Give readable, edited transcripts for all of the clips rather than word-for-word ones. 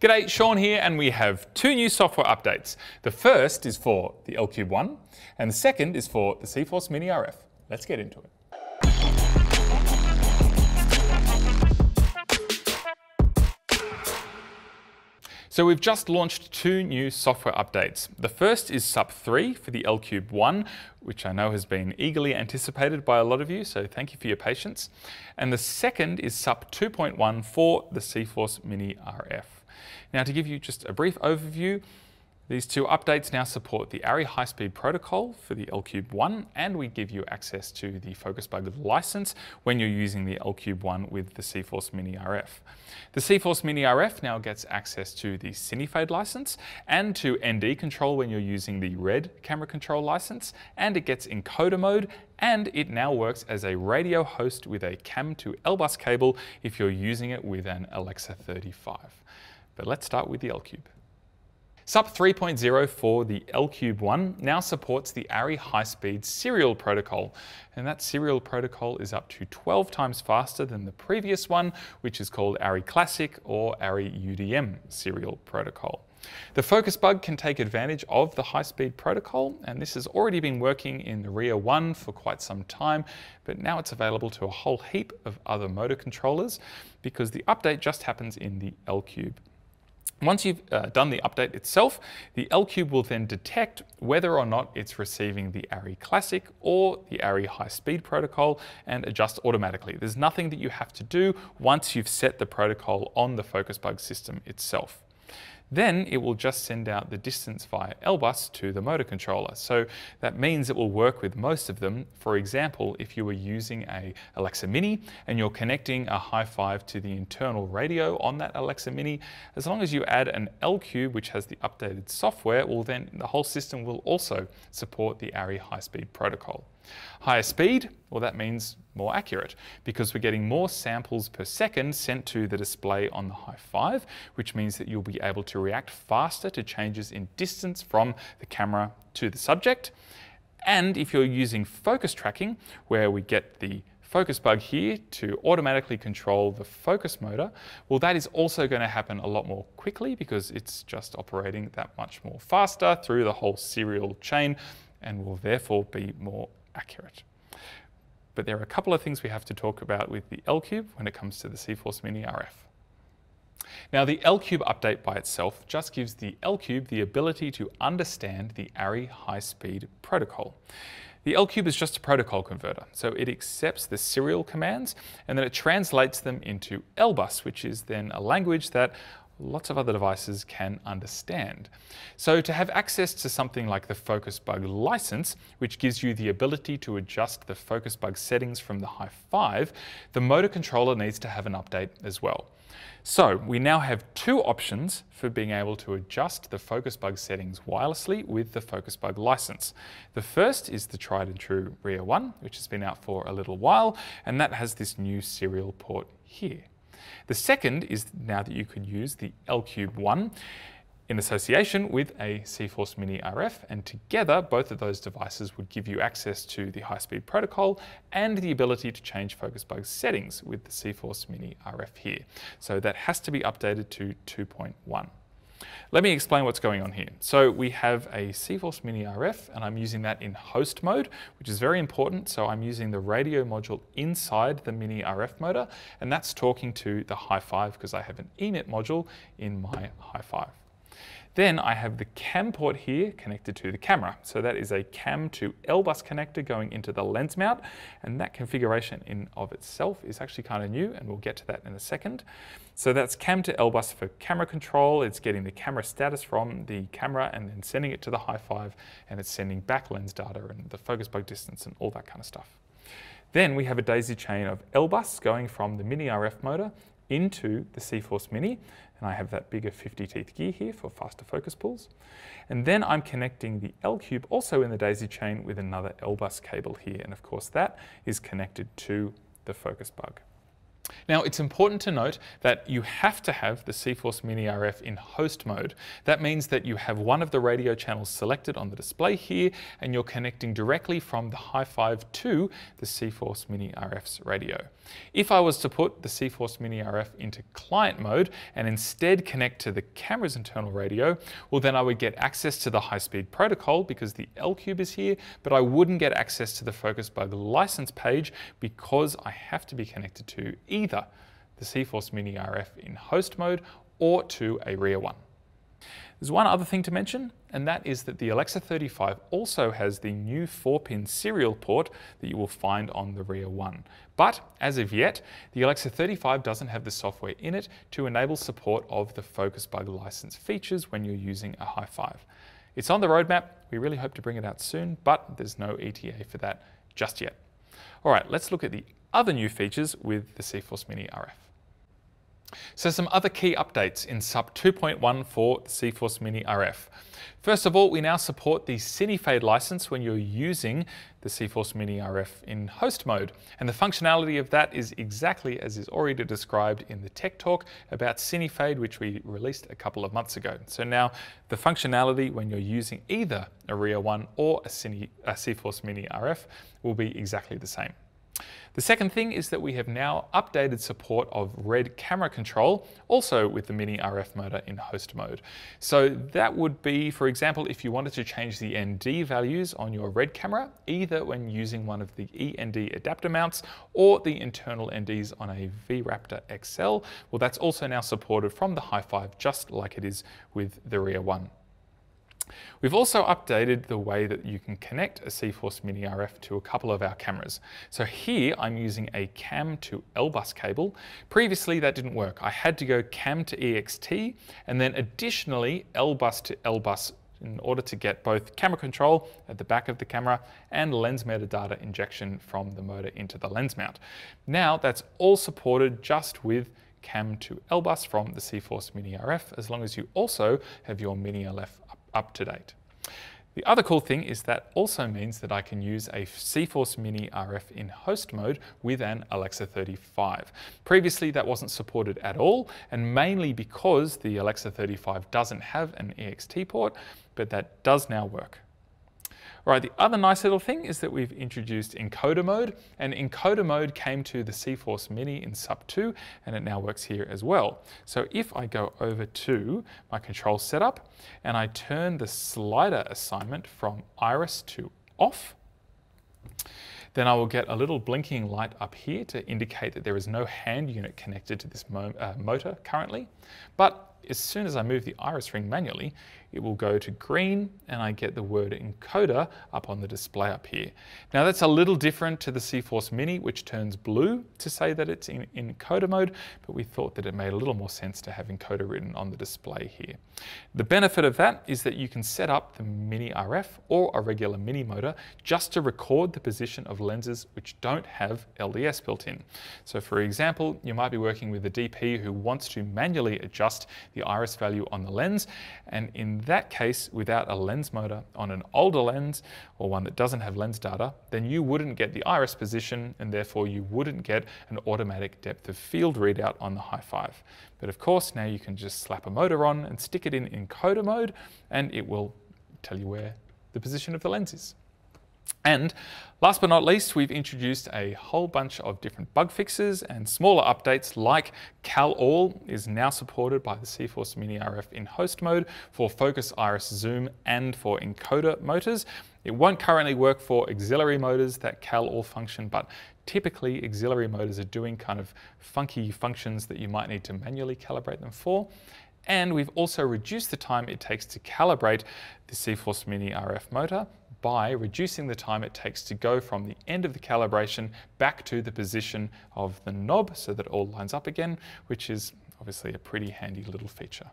G'day, Sean here, and we have two new software updates. The first is for the LCUBE 1, and the second is for the cforce Mini RF. Let's get into it. So we've just launched two new software updates. The first is SUP 3 for the LCUBE 1, which I know has been eagerly anticipated by a lot of you, so thank you for your patience. And the second is SUP 2.1 for the cforce Mini RF. Now, to give you just a brief overview, these two updates now support the ARRI Hi-Speed protocol for the LCUBE 1, and we give you access to the Focusbug license when you're using the LCUBE 1 with the cforce Mini RF. The cforce Mini RF now gets access to the Cinefade license and to ND control when you're using the red camera control license, and it gets encoder mode, and it now works as a radio host with a CAM to L bus cable if you're using it with an Alexa 35. But let's start with the LCUBE. SUP 3.0 for the LCUBE 1 now supports the ARRI Hi-Speed serial protocol, and that serial protocol is up to 12 times faster than the previous one, which is called ARRI Classic or ARRI UDM serial protocol. The Focusbug can take advantage of the high-speed protocol, and this has already been working in the RIA 1 for quite some time, but now it's available to a whole heap of other motor controllers because the update just happens in the LCUBE. Once you've done the update itself, the LCUBE will then detect whether or not it's receiving the ARRI Classic or the ARRI Hi-Speed protocol and adjust automatically. There's nothing that you have to do once you've set the protocol on the Focusbug system itself. Then it will just send out the distance via L-bus to the motor controller. So that means it will work with most of them. For example, if you were using a Alexa Mini and you're connecting a Hi-5 to the internal radio on that Alexa Mini, as long as you add an LCUBE which has the updated software, well then the whole system will also support the ARRI Hi-Speed protocol. Higher speed, well that means more accurate because we're getting more samples per second sent to the display on the Hi-5, which means that you'll be able to react faster to changes in distance from the camera to the subject. And if you're using focus tracking, where we get the Focusbug here to automatically control the focus motor, well that is also going to happen a lot more quickly because it's just operating that much more faster through the whole serial chain and will therefore be more accurate. But there are a couple of things we have to talk about with the LCUBE when it comes to the cforce Mini RF. Now, the LCUBE update by itself just gives the LCUBE the ability to understand the ARRI Hi-Speed protocol. The LCUBE is just a protocol converter, so it accepts the serial commands and then it translates them into L-bus, which is then a language that lots of other devices can understand. So to have access to something like the Focusbug license, which gives you the ability to adjust the Focusbug settings from the Hi-5, the motor controller needs to have an update as well. So we now have two options for being able to adjust the Focusbug settings wirelessly with the Focusbug license. The first is the tried and true RIA 1, which has been out for a little while, and that has this new serial port here. The second is now that you could use the LCUBE 1 in association with a cforce Mini RF, and together both of those devices would give you access to the high-speed protocol and the ability to change Focusbug settings with the cforce Mini RF here. So that has to be updated to 2.1. Let me explain what's going on here. So we have a cforce Mini RF and I'm using that in host mode, which is very important. So I'm using the radio module inside the Mini RF motor, and that's talking to the Hi-5 because I have an emit module in my Hi-5. Then I have the CAM port here connected to the camera. So that is a CAM to L-bus connector going into the lens mount, and that configuration in of itself is actually kind of new, and we'll get to that in a second. So that's CAM to L-bus for camera control. It's getting the camera status from the camera and then sending it to the Hi-5, and it's sending back lens data and the Focusbug distance and all that kind of stuff. Then we have a daisy chain of L-bus going from the Mini RF motor into the cforce Mini, and I have that bigger 50-teeth gear here for faster focus pulls. And then I'm connecting the LCUBE also in the daisy chain with another L-bus cable here, and of course that is connected to the Focusbug. Now, it's important to note that you have to have the cforce Mini RF in host mode. That means that you have one of the radio channels selected on the display here, and you're connecting directly from the Hi-5 to the cforce Mini RF's radio. If I was to put the cforce Mini RF into client mode and instead connect to the camera's internal radio, well, then I would get access to the high-speed protocol because the LCUBE is here, but I wouldn't get access to the Focusbug license page because I have to be connected to either the cforce Mini RF in host mode or to a rear one. There's one other thing to mention, and that is that the Alexa 35 also has the new 4-pin serial port that you will find on the rear one. But as of yet, the Alexa 35 doesn't have the software in it to enable support of the Focusbug license features when you're using a Hi-5. It's on the roadmap. We really hope to bring it out soon, but there's no ETA for that just yet. All right, let's look at the other new features with the cforce Mini RF. So some other key updates in SUP 2.1 for the cforce Mini RF. First of all, we now support the Cinefade license when you're using the cforce Mini RF in host mode. And the functionality of that is exactly as is already described in the Tech Talk about Cinefade, which we released a couple of months ago. So now the functionality when you're using either a rear one or a cforce Mini RF will be exactly the same. The second thing is that we have now updated support of red camera control, also with the Mini RF motor in host mode. So that would be, for example, if you wanted to change the ND values on your red camera, either when using one of the END adapter mounts or the internal NDs on a V-Raptor XL, well, that's also now supported from the Hi-5, just like it is with the rear one. We've also updated the way that you can connect a cforce Mini RF to a couple of our cameras. So here I'm using a cam to L-bus cable. Previously that didn't work. I had to go cam to EXT and then additionally L-bus to L-bus in order to get both camera control at the back of the camera and lens metadata injection from the motor into the lens mount. Now that's all supported just with cam to L-bus from the cforce Mini RF, as long as you also have your Mini LF up to date. The other cool thing is that also means that I can use a cforce Mini RF in host mode with an Alexa 35. Previously that wasn't supported at all, and mainly because the Alexa 35 doesn't have an EXT port, but that does now work. All right, the other nice little thing is that we've introduced encoder mode, and encoder mode came to the cforce Mini in SUP 2, and it now works here as well. So if I go over to my control setup and I turn the slider assignment from iris to off, then I will get a little blinking light up here to indicate that there is no hand unit connected to this motor currently. But as soon as I move the iris ring manually, it will go to green and I get the word encoder up on the display up here. Now that's a little different to the cforce Mini, which turns blue to say that it's in encoder mode, but we thought that it made a little more sense to have encoder written on the display here. The benefit of that is that you can set up the Mini RF or a regular Mini motor just to record the position of lenses which don't have LDS built in. So for example, you might be working with a DP who wants to manually adjust the iris value on the lens, and in that case, without a lens motor on an older lens or one that doesn't have lens data, then you wouldn't get the iris position and therefore you wouldn't get an automatic depth of field readout on the Hi-5. But of course, now you can just slap a motor on and stick it in encoder mode and it will tell you where the position of the lens is. And last but not least, we've introduced a whole bunch of different bug fixes and smaller updates, like CalAll is now supported by the cforce Mini RF in host mode for focus iris zoom and for encoder motors. It won't currently work for auxiliary motors that CalAll function, but typically auxiliary motors are doing kind of funky functions that you might need to manually calibrate them for. And we've also reduced the time it takes to calibrate the cforce Mini RF motor by reducing the time it takes to go from the end of the calibration back to the position of the knob so that it all lines up again, which is obviously a pretty handy little feature.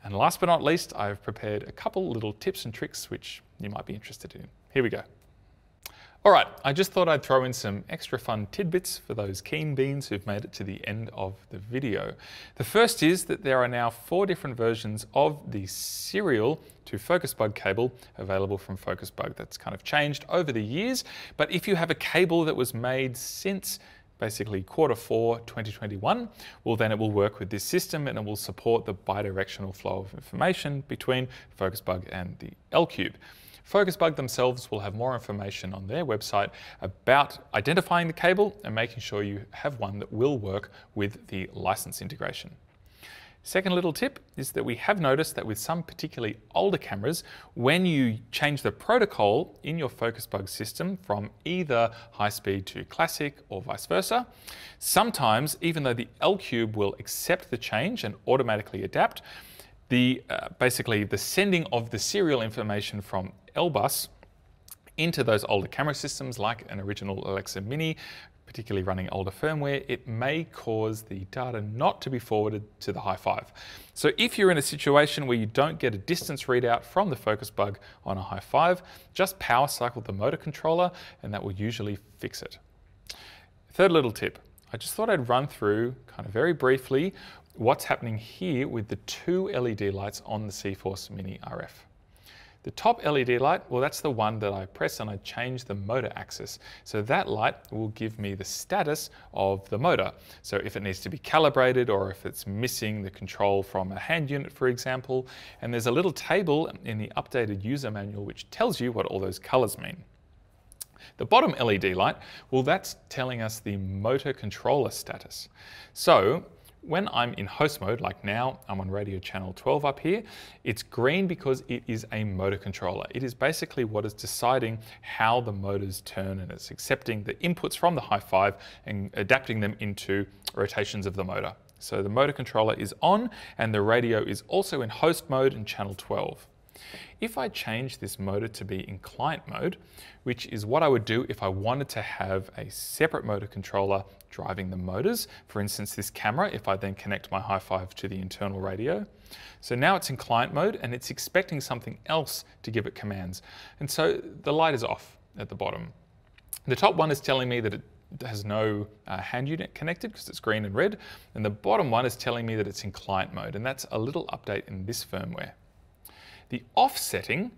And last but not least, I've prepared a couple little tips and tricks which you might be interested in. Here we go. All right, I just thought I'd throw in some extra fun tidbits for those keen beans who've made it to the end of the video. The first is that there are now 4 different versions of the serial to Focusbug cable available from Focusbug. That's kind of changed over the years, but if you have a cable that was made since basically Q4 2021, well then it will work with this system and it will support the bidirectional flow of information between Focusbug and the LCUBE. Focusbug themselves will have more information on their website about identifying the cable and making sure you have one that will work with the license integration. Second little tip is that we have noticed that with some particularly older cameras, when you change the protocol in your Focusbug system from either high-speed to classic or vice versa, sometimes even though the LCUBE will accept the change and automatically adapt, basically the sending of the serial information from LBus into those older camera systems like an original Alexa Mini, particularly running older firmware, it may cause the data not to be forwarded to the Hi-5. So if you're in a situation where you don't get a distance readout from the Focusbug on a Hi-5, just power cycle the motor controller and that will usually fix it. Third little tip, I just thought I'd run through kind of very briefly what's happening here with the two LED lights on the cforce Mini RF. The top LED light, well, that's the one that I press and I change the motor axis. So that light will give me the status of the motor. So if it needs to be calibrated or if it's missing the control from a hand unit, for example, and there's a little table in the updated user manual which tells you what all those colors mean. The bottom LED light, well, that's telling us the motor controller status. So when I'm in host mode, like now, I'm on radio channel 12 up here, it's green because it is a motor controller. It is basically what is deciding how the motors turn and it's accepting the inputs from the Hi-5 and adapting them into rotations of the motor. So the motor controller is on and the radio is also in host mode in channel 12. If I change this motor to be in client mode, which is what I would do if I wanted to have a separate motor controller driving the motors, for instance this camera, if I then connect my Hi-5 to the internal radio. So now it's in client mode and it's expecting something else to give it commands. And so the light is off at the bottom. The top one is telling me that it has no hand unit connected because it's green and red, and the bottom one is telling me that it's in client mode, and that's a little update in this firmware. The off setting,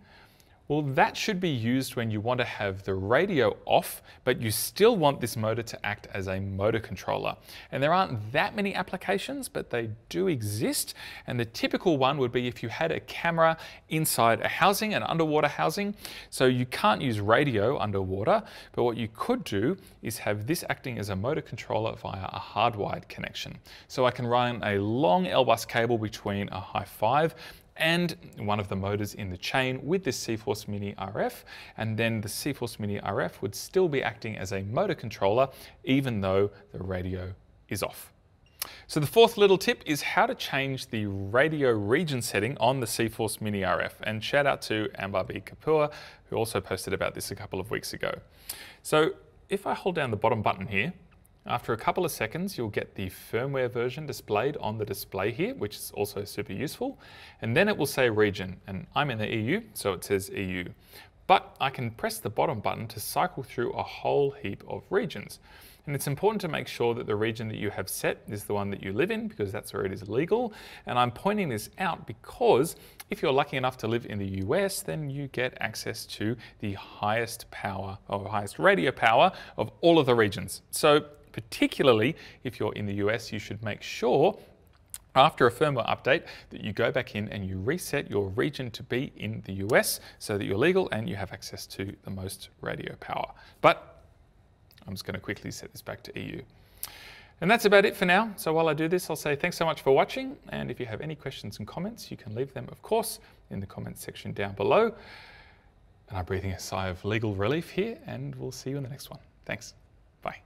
well, that should be used when you want to have the radio off, but you still want this motor to act as a motor controller. And there aren't that many applications, but they do exist. And the typical one would be if you had a camera inside a housing, an underwater housing. So you can't use radio underwater, but what you could do is have this acting as a motor controller via a hardwired connection. So I can run a long LBus cable between a Hi-5 and one of the motors in the chain with this cforce Mini RF, and then the cforce Mini RF would still be acting as a motor controller even though the radio is off. So the fourth little tip is how to change the radio region setting on the cforce Mini RF, and shout out to Ambar B. Kapoor who also posted about this a couple of weeks ago. So if I hold down the bottom button here, after a couple of seconds, you'll get the firmware version displayed on the display here, which is also super useful. And then it will say region, and I'm in the EU, so it says EU. But I can press the bottom button to cycle through a whole heap of regions. And it's important to make sure that the region that you have set is the one that you live in, because that's where it is legal. And I'm pointing this out because if you're lucky enough to live in the US, then you get access to the highest power or highest radio power of all of the regions. So particularly if you're in the US, you should make sure after a firmware update that you go back in and you reset your region to be in the US so that you're legal and you have access to the most radio power. But I'm just going to quickly set this back to EU. And that's about it for now. So while I do this, I'll say thanks so much for watching. And if you have any questions and comments, you can leave them, of course, in the comments section down below. And I'm breathing a sigh of legal relief here, and we'll see you in the next one. Thanks. Bye.